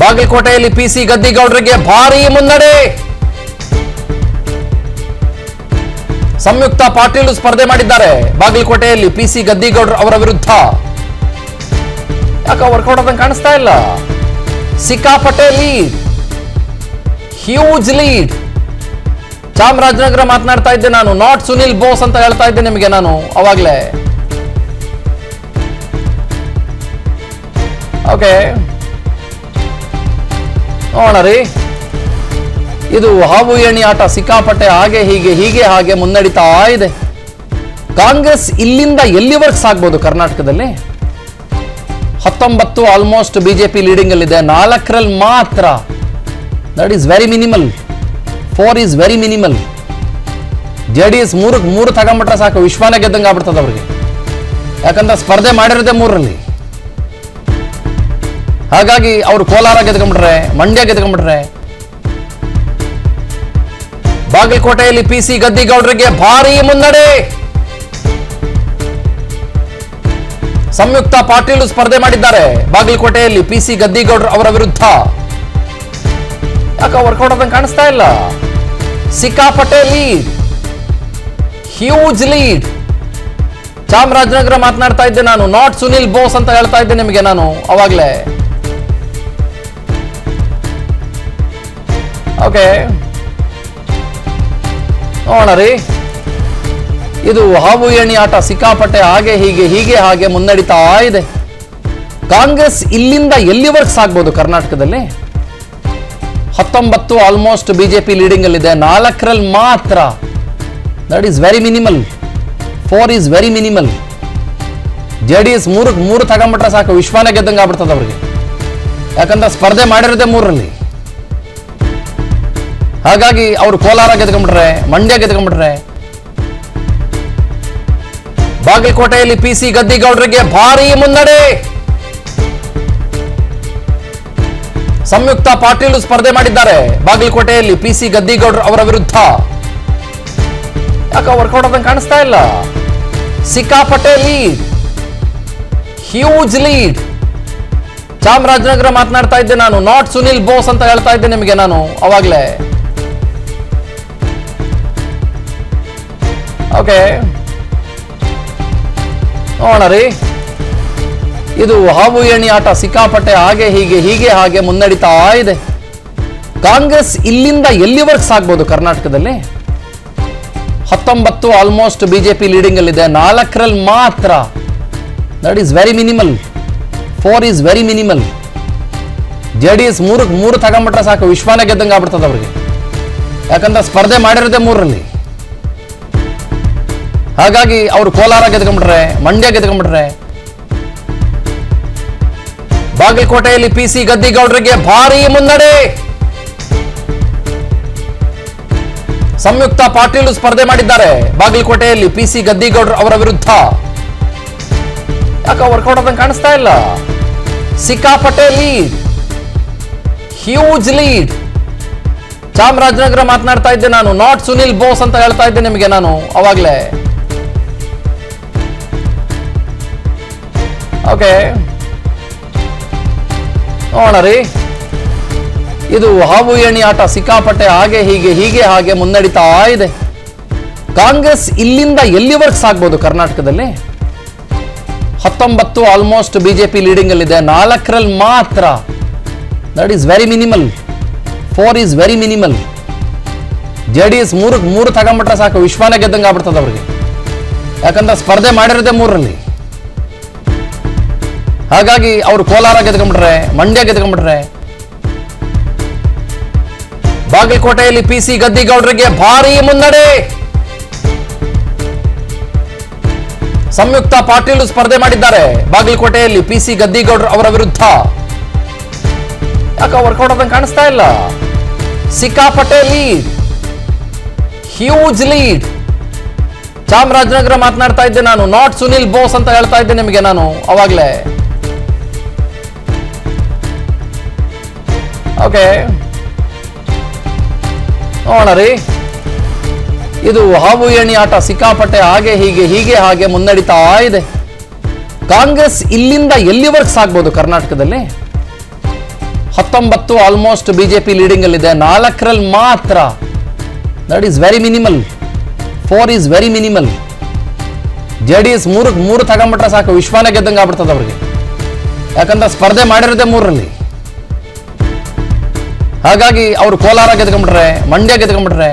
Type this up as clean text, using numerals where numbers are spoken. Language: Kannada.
ಬಾಗಲಕೋಟೆಯಲ್ಲಿ ಪಿಸಿ ಗದ್ದಿಗೌಡರಿಗೆ ಭಾರೀ ಮುನ್ನಡೆ. ಸಂಯುಕ್ತ ಪಾಟೀಲ್ ಸ್ಪರ್ಧೆ ಮಾಡಿದ್ದಾರೆ ಬಾಗಲಕೋಟೆಯಲ್ಲಿ ಪಿಸಿ ಗದ್ದಿಗೌಡರು ಅವರ ವಿರುದ್ಧ. ಯಾಕೆ ವರ್ಕೌಟ್ ಆದಂಗೆ ಕಾಣಿಸ್ತಾ ಇಲ್ಲ. ಸಿಕ್ಕಾಪಟ್ಟೆ ಲೀಡ್, ಹ್ಯೂಜ್ ಲೀಡ್. ಚಾಮರಾಜನಗರ ಮಾತನಾಡ್ತಾ ಇದ್ದೆ ನಾನು, ನಾಟ್ ಸುನಿಲ್ ಬೋಸ್ ಅಂತ ಹೇಳ್ತಾ ಇದ್ದೆ ನಿಮಗೆ ನಾನು ಅವಾಗಲೇ. ಓಕೆ, ನೋಡೋಣ ರೀ. ಇದು ಹಾವು ಏಣಿ ಆಟ, ಸಿಕ್ಕಾಪಟ್ಟೆ ಹಾಗೆ ಹಾಗೆ ಮುನ್ನಡೀತಾ ಇದೆ. ಕಾಂಗ್ರೆಸ್ ಇಲ್ಲಿಂದ ಎಲ್ಲಿವರೆಗೆ ಸಾಗ್ಬೋದು ಕರ್ನಾಟಕದಲ್ಲಿ? 19 ಆಲ್ಮೋಸ್ಟ್ ಬಿಜೆಪಿ ಲೀಡಿಂಗ್ ಅಲ್ಲಿದೆ, 4ರಲ್ಲಿ ಮಾತ್ರ. That is very minimal. 4 is very minimal. JDS 3 ತಗೊಂಡ್ಬಿಟ್ರೆ ಸಾಕು, ವಿಶ್ವಾನ ಗೆದ್ದಂಗೆ ಆಗ್ಬಿಡ್ತದೆ ಅವ್ರಿಗೆ. ಯಾಕಂದ್ರೆ ಸ್ಪರ್ಧೆ ಮಾಡಿರೋದೇ 3ರಲ್ಲಿ. ಹಾಗಾಗಿ ಅವರು ಕೋಲಾರ ಗೆದ್ಕೊಂಡ್ಬಿಟ್ರೆ, ಮಂಡ್ಯ ಗೆದ್ಕೊಂಡ್ಬಿಟ್ರೆ. ಬಾಗಲಕೋಟೆಯಲ್ಲಿ ಪಿಸಿ ಗದ್ದಿಗೌಡರಿಗೆ ಭಾರೀ ಮುನ್ನಡೆ. ಸಂಯುಕ್ತ ಪಾಟೀಲ್ ಸ್ಪರ್ಧೆ ಮಾಡಿದ್ದಾರೆ ಬಾಗಲಕೋಟೆಯಲ್ಲಿ ಪಿಸಿ ಗದ್ದಿಗೌಡರು ಅವರ ವಿರುದ್ಧ. ಯಾಕೆ ವರ್ಕೌಟ್ ಆದಂಗೆ ಕಾಣಿಸ್ತಾ ಇಲ್ಲ. ಸಿಕ್ಕಾಪಟ್ಟೆ ಲೀಡ್, ಹ್ಯೂಜ್ ಲೀಡ್. ಚಾಮರಾಜನಗರ ಮಾತನಾಡ್ತಾ ಇದ್ದೆ ನಾನು, ನಾಟ್ ಸುನಿಲ್ ಬೋಸ್ ಅಂತ ಹೇಳ್ತಾ ಇದ್ದೆ ನಿಮಗೆ ನಾನು ಅವಾಗಲೇ. ಓಕೆ, ನೋಡೋಣ ರೀ. ಇದು ಹಾವು ಏಣಿ ಆಟ, ಸಿಕ್ಕಾಪಟ್ಟೆ ಹಾಗೆ ಹಾಗೆ ಮುನ್ನಡೀತಾ ಇದೆ. ಕಾಂಗ್ರೆಸ್ ಇಲ್ಲಿಂದ ಎಲ್ಲಿವರೆಗೆ ಸಾಗ್ಬೋದು ಕರ್ನಾಟಕದಲ್ಲಿ? 19 ಆಲ್ಮೋಸ್ಟ್ ಬಿಜೆಪಿ ಲೀಡಿಂಗ್ ಅಲ್ಲಿದೆ, 4ರಲ್ಲಿ ಮಾತ್ರ. That is very minimal. 4 is very minimal. JDS 3 ತಗೊಂಡ್ಬಿಟ್ರೆ ಸಾಕು, ವಿಶ್ವಾನ ಗೆದ್ದಂಗೆ ಆಗ್ಬಿಡ್ತದೆ ಅವ್ರಿಗೆ. ಯಾಕಂದ್ರೆ ಸ್ಪರ್ಧೆ ಮಾಡಿರೋದೇ 3ರಲ್ಲಿ. ಹಾಗಾಗಿ ಅವರು ಕೋಲಾರ ಗೆದ್ಕೊಂಡ್ಬಿಟ್ರೆ, ಮಂಡ್ಯ ಗೆದ್ಕೊಂಡ್ಬಿಟ್ರೆ. ಬಾಗಲಕೋಟೆಯಲ್ಲಿ ಪಿಸಿ ಗದ್ದಿಗೌಡರಿಗೆ ಭಾರೀ ಮುನ್ನಡೆ. ಸಂಯುಕ್ತ ಪಾಟೀಲ್ ಸ್ಪರ್ಧೆ ಮಾಡಿದ್ದಾರೆ ಬಾಗಲಕೋಟೆಯಲ್ಲಿ ಪಿಸಿ ಗದ್ದಿಗೌಡರು ಅವರ ವಿರುದ್ಧ. ಯಾಕೆ ವರ್ಕೌಟ್ ಆದಂಗೆ ಕಾಣಿಸ್ತಾ ಇಲ್ಲ. ಸಿಕ್ಕಾಪಟ್ಟೆ ಲೀಡ್, ಹ್ಯೂಜ್ ಲೀಡ್. ಚಾಮರಾಜನಗರ ಮಾತನಾಡ್ತಾ ಇದ್ದೆ ನಾನು, ನಾಟ್ ಸುನಿಲ್ ಬೋಸ್ ಅಂತ ಹೇಳ್ತಾ ಇದ್ದೆ ನಿಮಗೆ ನಾನು ಅವಾಗಲೇ. ಓಕೆ, ನೋಡೋಣ ರೀ. ಇದು ಹಾವು ಏಣಿ ಆಟ, ಸಿಕ್ಕಾಪಟ್ಟೆ ಹಾಗೆ ಹಾಗೆ ಮುನ್ನಡೀತಾ ಇದೆ. ಕಾಂಗ್ರೆಸ್ ಇಲ್ಲಿಂದ ಎಲ್ಲಿವರೆಗೆ ಸಾಗ್ಬೋದು ಕರ್ನಾಟಕದಲ್ಲಿ? 19 ಆಲ್ಮೋಸ್ಟ್ ಬಿಜೆಪಿ ಲೀಡಿಂಗ್ ಅಲ್ಲಿದೆ, 4ರಲ್ಲಿ ಮಾತ್ರ. That is very minimal. 4 is very minimal. JDS 3 ತಗೊಂಡ್ಬಿಟ್ರೆ ಸಾಕು, ವಿಶ್ವಾನ ಗೆದ್ದಂಗೆ ಆಗ್ಬಿಡ್ತದೆ ಅವ್ರಿಗೆ. ಯಾಕಂದ್ರೆ ಸ್ಪರ್ಧೆ ಮಾಡಿರೋದೇ 3ರಲ್ಲಿ. ಹಾಗಾಗಿ ಅವರು ಕೋಲಾರ ಗೆದ್ಕೊಂಡ್ಬಿಟ್ರೆ, ಮಂಡ್ಯ ಗೆದ್ಕೊಂಡ್ಬಿಟ್ರೆ. ಬಾಗಲಕೋಟೆಯಲ್ಲಿ ಪಿಸಿ ಗದ್ದಿಗೌಡರಿಗೆ ಭಾರೀ ಮುನ್ನಡೆ. ಸಂಯುಕ್ತ ಪಾಟೀಲ್ ಸ್ಪರ್ಧೆ ಮಾಡಿದ್ದಾರೆ ಬಾಗಲಕೋಟೆಯಲ್ಲಿ ಪಿಸಿ ಗದ್ದಿಗೌಡರು ಅವರ ವಿರುದ್ಧ. ಯಾಕೆ ವರ್ಕೌಟ್ ಆದಂಗೆ ಕಾಣಿಸ್ತಾ ಇಲ್ಲ. ಸಿಕ್ಕಾಪಟ್ಟೆ ಲೀಡ್, ಹ್ಯೂಜ್ ಲೀಡ್. ಚಾಮರಾಜನಗರ ಮಾತನಾಡ್ತಾ ಇದ್ದೆ ನಾನು, ನಾಟ್ ಸುನಿಲ್ ಬೋಸ್ ಅಂತ ಹೇಳ್ತಾ ಇದ್ದೆ ನಿಮಗೆ ನಾನು ಅವಾಗಲೇ. ಓಕೆ, ನೋಡೋಣ ರೀ. ಇದು ಹಾವು ಏಣಿ ಆಟ, ಸಿಕ್ಕಾಪಟ್ಟೆ ಹಾಗೆ ಹಾಗೆ ಮುನ್ನಡೀತಾ ಇದೆ. ಕಾಂಗ್ರೆಸ್ ಇಲ್ಲಿಂದ ಎಲ್ಲಿವರೆಗೆ ಸಾಗ್ಬೋದು ಕರ್ನಾಟಕದಲ್ಲಿ? 19 ಆಲ್ಮೋಸ್ಟ್ ಬಿಜೆಪಿ ಲೀಡಿಂಗ್ ಅಲ್ಲಿದೆ, 4ರಲ್ಲಿ ಮಾತ್ರ. That is very minimal. 4 is very minimal. JDS 3 ತಗೊಂಡ್ಬಿಟ್ರೆ ಸಾಕು, ವಿಶ್ವಾನ ಗೆದ್ದಂಗೆ ಆಗ್ಬಿಡ್ತದೆ ಅವ್ರಿಗೆ. ಯಾಕಂದ್ರೆ ಸ್ಪರ್ಧೆ ಮಾಡಿರೋದೇ 3ರಲ್ಲಿ. ಹಾಗಾಗಿ ಅವರು ಕೋಲಾರ ಗೆದ್ಕೊಂಡ್ಬಿಟ್ರೆ, ಮಂಡ್ಯ ಗೆದ್ಕೊಂಡ್ಬಿಟ್ರೆ. ಬಾಗಲಕೋಟೆಯಲ್ಲಿ ಪಿಸಿ ಗದ್ದಿಗೌಡರಿಗೆ ಭಾರೀ ಮುನ್ನಡೆ. ಸಂಯುಕ್ತ ಪಾಟೀಲ್ ಸ್ಪರ್ಧೆ ಮಾಡಿದ್ದಾರೆ ಬಾಗಲಕೋಟೆಯಲ್ಲಿ ಪಿಸಿ ಗದ್ದಿಗೌಡರು ಅವರ ವಿರುದ್ಧ. ಯಾಕೆ ವರ್ಕೌಟ್ ಆದಂಗೆ ಕಾಣಿಸ್ತಾ ಇಲ್ಲ. ಸಿಕ್ಕಾಪಟ್ಟೆ ಲೀಡ್, ಹ್ಯೂಜ್ ಲೀಡ್. ಚಾಮರಾಜನಗರ ಮಾತನಾಡ್ತಾ ಇದ್ದೆ ನಾನು, ನಾಟ್ ಸುನಿಲ್ ಬೋಸ್ ಅಂತ ಹೇಳ್ತಾ ಇದ್ದೆ ನಿಮಗೆ ನಾನು ಅವಾಗಲೇ. ಓಕೆ, ನೋಡೋಣ ರೀ. ಇದು ಹಾವು ಏಣಿ ಆಟ, ಸಿಕ್ಕಾಪಟ್ಟೆ ಹಾಗೆ ಹಾಗೆ ಮುನ್ನಡೀತಾ ಇದೆ. ಕಾಂಗ್ರೆಸ್ ಇಲ್ಲಿಂದ ಎಲ್ಲಿವರೆಗೆ ಸಾಗ್ಬೋದು ಕರ್ನಾಟಕದಲ್ಲಿ? 19 ಆಲ್ಮೋಸ್ಟ್ ಬಿಜೆಪಿ ಲೀಡಿಂಗ್ ಅಲ್ಲಿದೆ, 4ರಲ್ಲಿ ಮಾತ್ರ. That is very minimal. 4 is very minimal. JDS 3 ತಗೊಂಡ್ಬಿಟ್ರೆ ಸಾಕು, ವಿಶ್ವಾನ ಗೆದ್ದಂಗೆ ಆಗ್ಬಿಡ್ತದೆ ಅವ್ರಿಗೆ. ಯಾಕಂದ್ರೆ ಸ್ಪರ್ಧೆ ಮಾಡಿರೋದೇ 3ರಲ್ಲಿ. ಹಾಗಾಗಿ ಅವರು ಕೋಲಾರ ಗೆದ್ಕೊಂಡ್ಬಿಟ್ರೆ, ಮಂಡ್ಯ ಗೆದ್ಕೊಂಡ್ಬಿಟ್ರೆ,